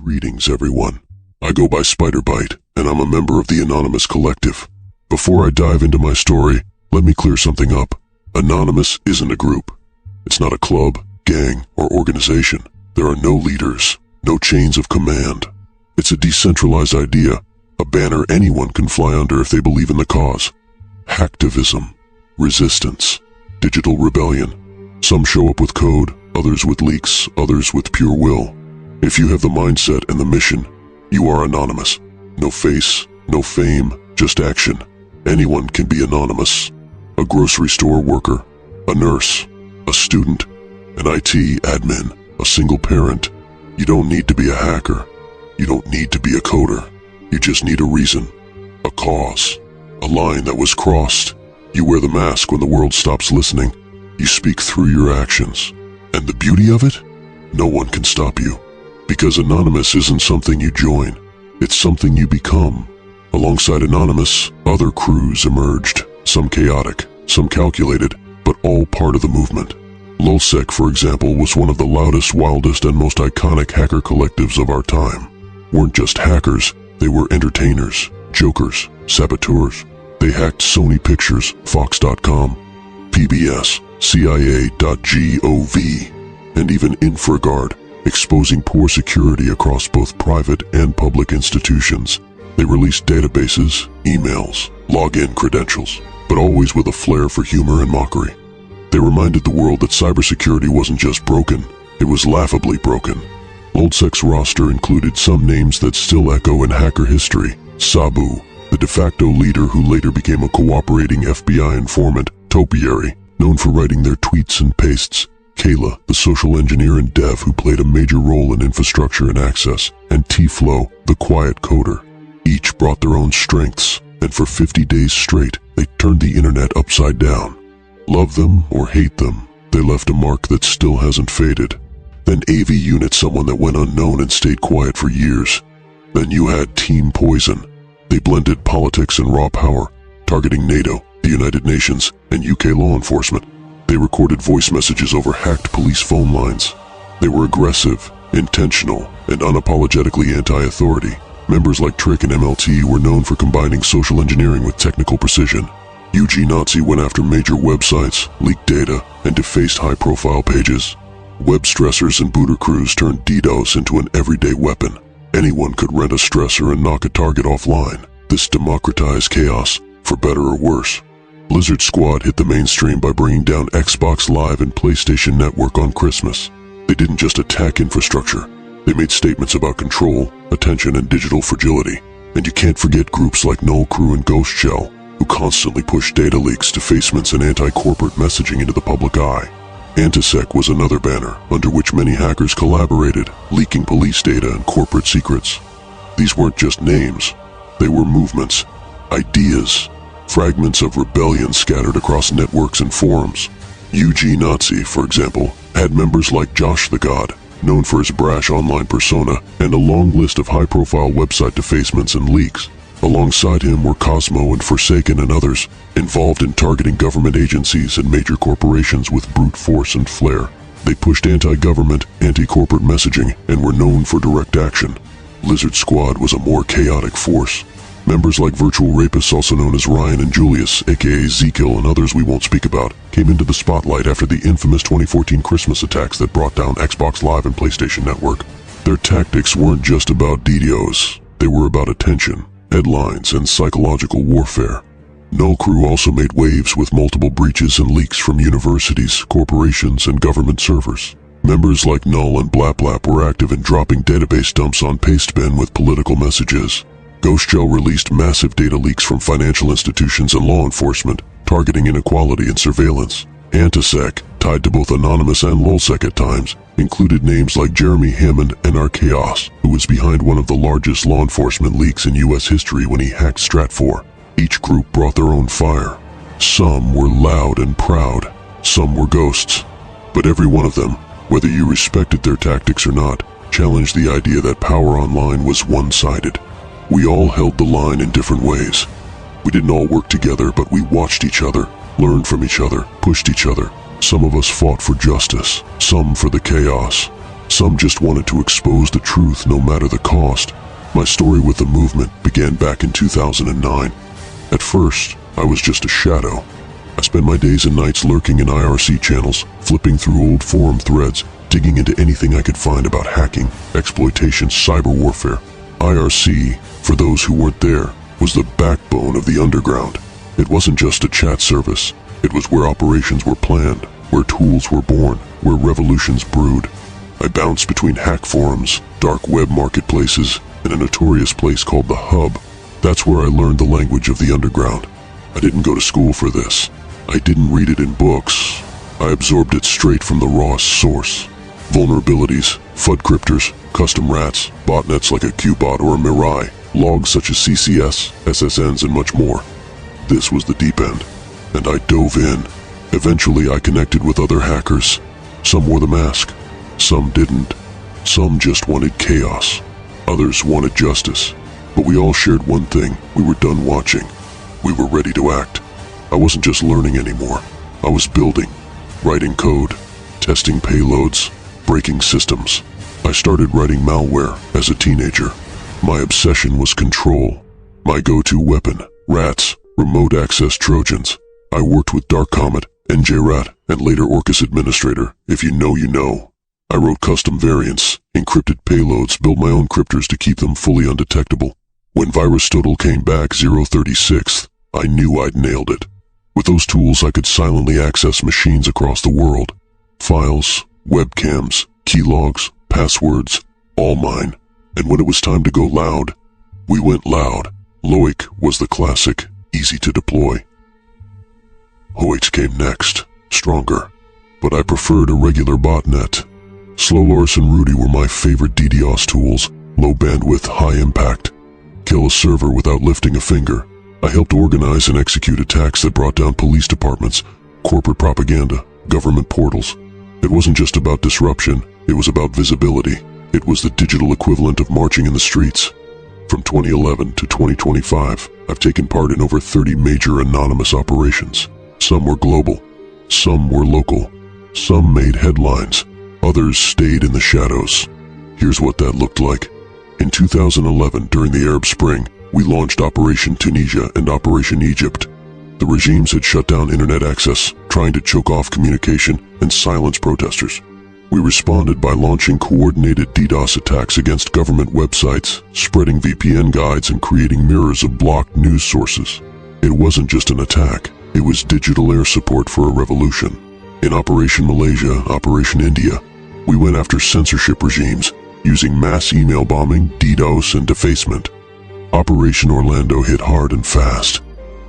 Greetings, everyone. I go by Spiderbite, and I'm a member of the Anonymous Collective. Before I dive into my story, let me clear something up. Anonymous isn't a group. It's not a club, gang, or organization. There are no leaders, no chains of command. It's a decentralized idea, a banner anyone can fly under if they believe in the cause. Hacktivism, resistance, digital rebellion. Some show up with code, others with leaks, others with pure will. If you have the mindset and the mission, you are anonymous. No face, no fame, just action. Anyone can be anonymous. A grocery store worker, a nurse, a student, an IT admin, a single parent. You don't need to be a hacker. You don't need to be a coder. You just need a reason, a cause, a line that was crossed. You wear the mask when the world stops listening. You speak through your actions. And the beauty of it? No one can stop you. Because Anonymous isn't something you join. It's something you become. Alongside Anonymous, other crews emerged. Some chaotic, some calculated, but all part of the movement. LulzSec, for example, was one of the loudest, wildest, and most iconic hacker collectives of our time. Weren't just hackers, they were entertainers, jokers, saboteurs. They hacked Sony Pictures, Fox.com, PBS, CIA.gov, and even InfraGard, exposing poor security across both private and public institutions. They released databases, emails, login credentials, but always with a flair for humor and mockery. They reminded the world that cybersecurity wasn't just broken, it was laughably broken. LulzSec's roster included some names that still echo in hacker history. Sabu, the de facto leader who later became a cooperating FBI informant. Topiary, known for writing their tweets and pastes. Kayla, the social engineer and dev who played a major role in infrastructure and access. And T-Flow, the quiet coder. Each brought their own strengths, and for 50 days straight, they turned the internet upside down. Love them or hate them, they left a mark that still hasn't faded. Then AV Unit, someone that went unknown and stayed quiet for years. Then you had Team Poison. They blended politics and raw power, targeting NATO, the United Nations, and UK law enforcement. They recorded voice messages over hacked police phone lines. They were aggressive, intentional, and unapologetically anti-authority. Members like Trick and MLT were known for combining social engineering with technical precision. UG Nazi went after major websites, leaked data, and defaced high-profile pages. Web stressors and booter crews turned DDoS into an everyday weapon. Anyone could rent a stressor and knock a target offline. This democratized chaos, for better or worse. Blizzard Squad hit the mainstream by bringing down Xbox Live and PlayStation Network on Christmas. They didn't just attack infrastructure. They made statements about control, attention, and digital fragility. And you can't forget groups like Null Crew and Ghost Shell, who constantly pushed data leaks, defacements, and anti-corporate messaging into the public eye. Antisec was another banner, under which many hackers collaborated, leaking police data and corporate secrets. These weren't just names. They were movements, ideas, fragments of rebellion scattered across networks and forums. UG Nazi, for example, had members like Josh the God, known for his brash online persona, and a long list of high-profile website defacements and leaks. Alongside him were Cosmo and Forsaken and others, involved in targeting government agencies and major corporations with brute force and flair. They pushed anti-government, anti-corporate messaging, and were known for direct action. Lizard Squad was a more chaotic force. Members like Virtual Rapists, also known as Ryan and Julius, aka Zekil, and others we won't speak about, came into the spotlight after the infamous 2014 Christmas attacks that brought down Xbox Live and PlayStation Network. Their tactics weren't just about DDoS, they were about attention, headlines, and psychological warfare. Null Crew also made waves with multiple breaches and leaks from universities, corporations, and government servers. Members like Null and BlapBlap were active in dropping database dumps on Pastebin with political messages. Ghost Shell released massive data leaks from financial institutions and law enforcement, targeting inequality and surveillance. Antisec, tied to both Anonymous and LulzSec at times, included names like Jeremy Hammond and Archaeos, who was behind one of the largest law enforcement leaks in US history when he hacked Stratfor. Each group brought their own fire. Some were loud and proud, some were ghosts. But every one of them, whether you respected their tactics or not, challenged the idea that power online was one-sided. We all held the line in different ways. We didn't all work together, but we watched each other, learned from each other, pushed each other. Some of us fought for justice, some for the chaos. Some just wanted to expose the truth no matter the cost. My story with the movement began back in 2009. At first, I was just a shadow. I spent my days and nights lurking in IRC channels, flipping through old forum threads, digging into anything I could find about hacking, exploitation, cyber warfare. IRC, for those who weren't there, was the backbone of the underground. It wasn't just a chat service. It was where operations were planned, where tools were born, where revolutions brewed. I bounced between hack forums, dark web marketplaces, and a notorious place called The Hub. That's where I learned the language of the underground. I didn't go to school for this. I didn't read it in books. I absorbed it straight from the raw source. Vulnerabilities, FUD cryptors, custom rats, botnets like a Qbot or a Mirai, logs such as CCS, SSNs, and much more. This was the deep end, and I dove in. Eventually I connected with other hackers. Some wore the mask, some didn't. Some just wanted chaos. Others wanted justice. But we all shared one thing: we were done watching. We were ready to act. I wasn't just learning anymore. I was building, writing code, testing payloads, breaking systems. I started writing malware as a teenager. My obsession was control. My go-to weapon, rats, remote access Trojans. I worked with Dark Comet, NJRAT, and later Orcus Administrator. If you know, you know. I wrote custom variants, encrypted payloads, built my own cryptors to keep them fully undetectable. When VirusTotal came back 036th, I knew I'd nailed it. With those tools, I could silently access machines across the world. Files, webcams, keylogs, passwords, all mine. And when it was time to go loud, we went loud. Loic was the classic, easy to deploy. Hoix came next, stronger. But I preferred a regular botnet. Slowlorus and Rudy were my favorite DDoS tools, low bandwidth, high impact. Kill a server without lifting a finger. I helped organize and execute attacks that brought down police departments, corporate propaganda, government portals. It wasn't just about disruption, it was about visibility. It was the digital equivalent of marching in the streets. From 2011 to 2025, I've taken part in over 30 major anonymous operations. Some were global, some were local, some made headlines, others stayed in the shadows. Here's what that looked like. In 2011, during the Arab Spring, we launched Operation Tunisia and Operation Egypt. The regimes had shut down internet access, trying to choke off communication and silence protesters. We responded by launching coordinated DDoS attacks against government websites, spreading VPN guides, and creating mirrors of blocked news sources. It wasn't just an attack, it was digital air support for a revolution. In Operation Malaysia, Operation India, we went after censorship regimes, using mass email bombing, DDoS, and defacement. Operation Orlando hit hard and fast.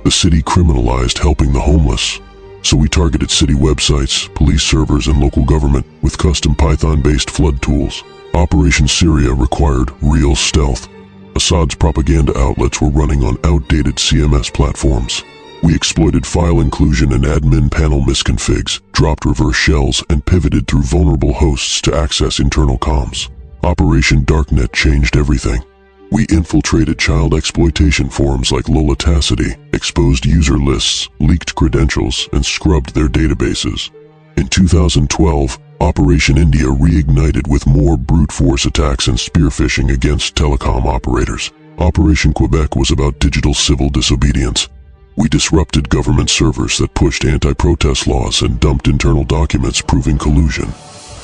The city criminalized helping the homeless. So we targeted city websites, police servers, and local government with custom Python-based flood tools. Operation Syria required real stealth. Assad's propaganda outlets were running on outdated CMS platforms. We exploited file inclusion and admin panel misconfigs, dropped reverse shells, and pivoted through vulnerable hosts to access internal comms. Operation Darknet changed everything. We infiltrated child exploitation forums like Lolatacity, exposed user lists, leaked credentials, and scrubbed their databases. In 2012, Operation India reignited with more brute force attacks and spear phishing against telecom operators. Operation Quebec was about digital civil disobedience. We disrupted government servers that pushed anti-protest laws and dumped internal documents proving collusion.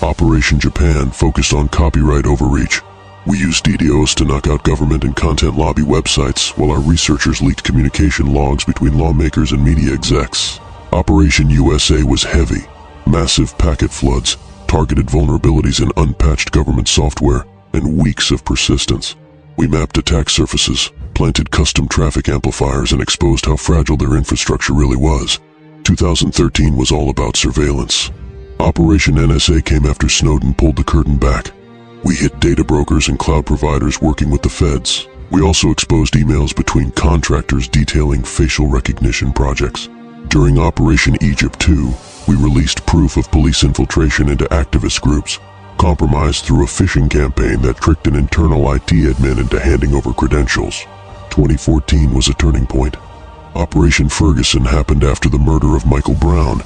Operation Japan focused on copyright overreach. We used DDoS to knock out government and content lobby websites, while our researchers leaked communication logs between lawmakers and media execs. Operation USA was heavy. Massive packet floods, targeted vulnerabilities in unpatched government software, and weeks of persistence. We mapped attack surfaces, planted custom traffic amplifiers, and exposed how fragile their infrastructure really was. 2013 was all about surveillance. Operation NSA came after Snowden pulled the curtain back. We hit data brokers and cloud providers working with the feds. We also exposed emails between contractors detailing facial recognition projects. During Operation Egypt 2, we released proof of police infiltration into activist groups, compromised through a phishing campaign that tricked an internal IT admin into handing over credentials. 2014 was a turning point. Operation Ferguson happened after the murder of Michael Brown.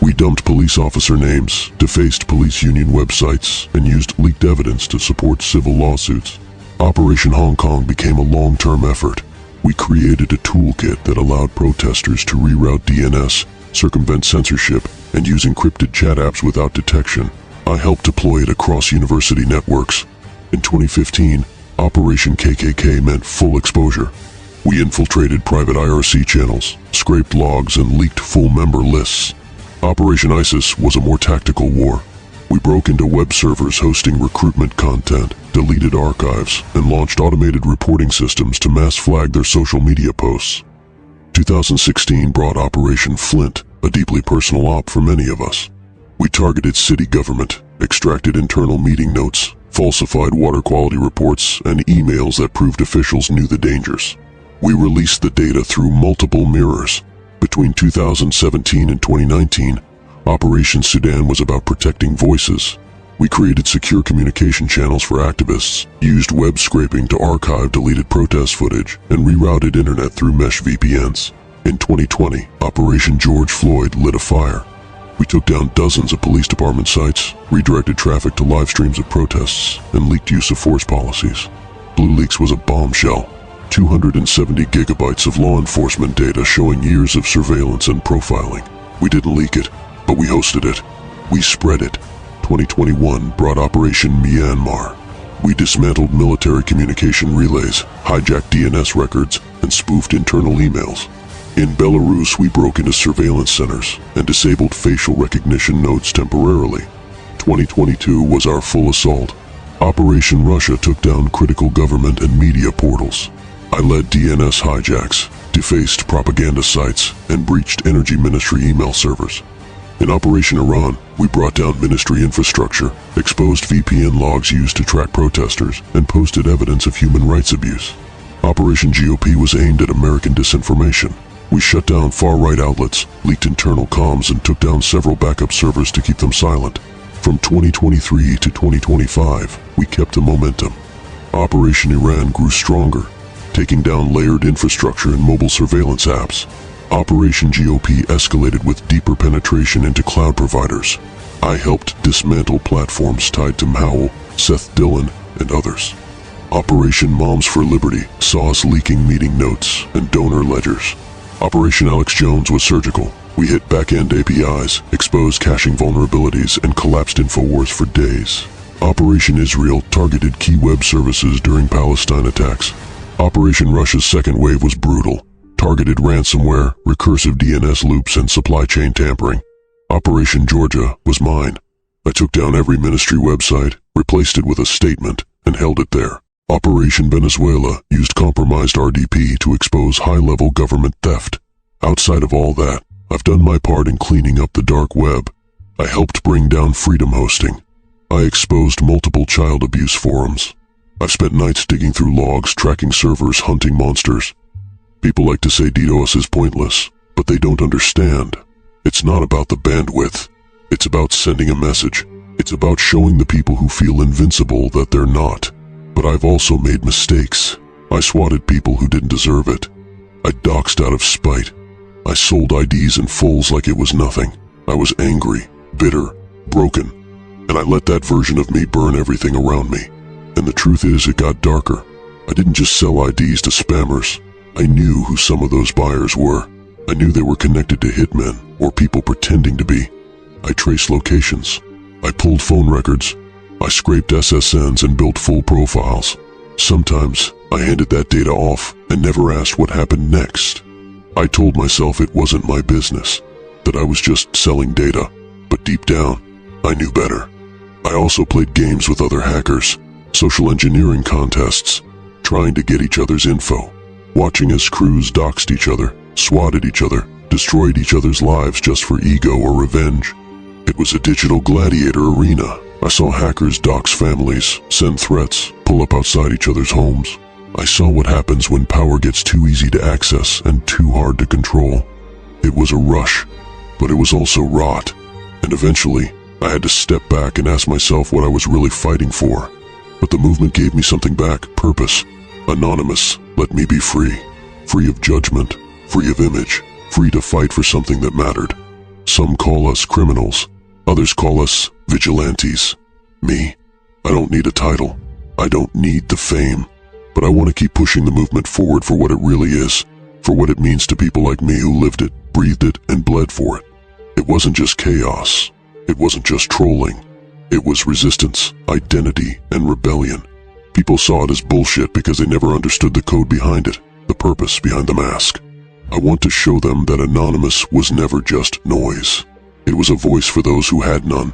We dumped police officer names, defaced police union websites, and used leaked evidence to support civil lawsuits. Operation Hong Kong became a long-term effort. We created a toolkit that allowed protesters to reroute DNS, circumvent censorship, and use encrypted chat apps without detection. I helped deploy it across university networks. In 2015, Operation KKK meant full exposure. We infiltrated private IRC channels, scraped logs, and leaked full member lists. Operation ISIS was a more tactical war. We broke into web servers hosting recruitment content, deleted archives, and launched automated reporting systems to mass flag their social media posts. 2016 brought Operation Flint, a deeply personal op for many of us. We targeted city government, extracted internal meeting notes, falsified water quality reports, and emails that proved officials knew the dangers. We released the data through multiple mirrors. Between 2017 and 2019, Operation Sudan was about protecting voices. We created secure communication channels for activists, used web scraping to archive deleted protest footage, and rerouted internet through mesh VPNs. In 2020, Operation George Floyd lit a fire. We took down dozens of police department sites, redirected traffic to live streams of protests, and leaked use of force policies. BlueLeaks was a bombshell. 270 gigabytes of law enforcement data showing years of surveillance and profiling. We didn't leak it, but we hosted it. We spread it. 2021 brought Operation Myanmar. We dismantled military communication relays, hijacked DNS records, and spoofed internal emails. In Belarus, we broke into surveillance centers and disabled facial recognition nodes temporarily. 2022 was our full assault. Operation Russia took down critical government and media portals. I led DNS hijacks, defaced propaganda sites, and breached energy ministry email servers. In Operation Iran, we brought down ministry infrastructure, exposed VPN logs used to track protesters, and posted evidence of human rights abuse. Operation GOP was aimed at American disinformation. We shut down far-right outlets, leaked internal comms, and took down several backup servers to keep them silent. From 2023 to 2025, we kept the momentum. Operation Iran grew stronger, taking down layered infrastructure and mobile surveillance apps. Operation GOP escalated with deeper penetration into cloud providers. I helped dismantle platforms tied to Mhowl, Seth Dillon, and others. Operation Moms for Liberty saw us leaking meeting notes and donor ledgers. Operation Alex Jones was surgical. We hit back-end APIs, exposed caching vulnerabilities, and collapsed InfoWars for days. Operation Israel targeted key web services during Palestine attacks. Operation Russia's second wave was brutal. Targeted ransomware, recursive DNS loops, and supply chain tampering. Operation Georgia was mine. I took down every ministry website, replaced it with a statement, and held it there. Operation Venezuela used compromised RDP to expose high-level government theft. Outside of all that, I've done my part in cleaning up the dark web. I helped bring down Freedom Hosting. I exposed multiple child abuse forums. I've spent nights digging through logs, tracking servers, hunting monsters. People like to say DDoS is pointless, but they don't understand. It's not about the bandwidth. It's about sending a message. It's about showing the people who feel invincible that they're not. But I've also made mistakes. I swatted people who didn't deserve it. I doxed out of spite. I sold IDs and fulls like it was nothing. I was angry, bitter, broken, and I let that version of me burn everything around me. And the truth is, it got darker. I didn't just sell IDs to spammers. I knew who some of those buyers were. I knew they were connected to hitmen or people pretending to be. I traced locations. I pulled phone records. I scraped SSNs and built full profiles. Sometimes I handed that data off and never asked what happened next. I told myself it wasn't my business, that I was just selling data, but deep down, I knew better. I also played games with other hackers, social engineering contests, trying to get each other's info, watching as crews doxed each other, swatted each other, destroyed each other's lives just for ego or revenge. It was a digital gladiator arena. I saw hackers dox families, send threats, pull up outside each other's homes. I saw what happens when power gets too easy to access and too hard to control. It was a rush, but it was also rot. And eventually, I had to step back and ask myself what I was really fighting for. But the movement gave me something back, purpose. Anonymous let me be free. Free of judgment, free of image, free to fight for something that mattered. Some call us criminals. Others call us vigilantes. Me, I don't need a title. I don't need the fame. But I want to keep pushing the movement forward for what it really is, for what it means to people like me who lived it, breathed it, and bled for it. It wasn't just chaos. It wasn't just trolling. It was resistance, identity, and rebellion. People saw it as bullshit because they never understood the code behind it, the purpose behind the mask. I want to show them that Anonymous was never just noise. It was a voice for those who had none,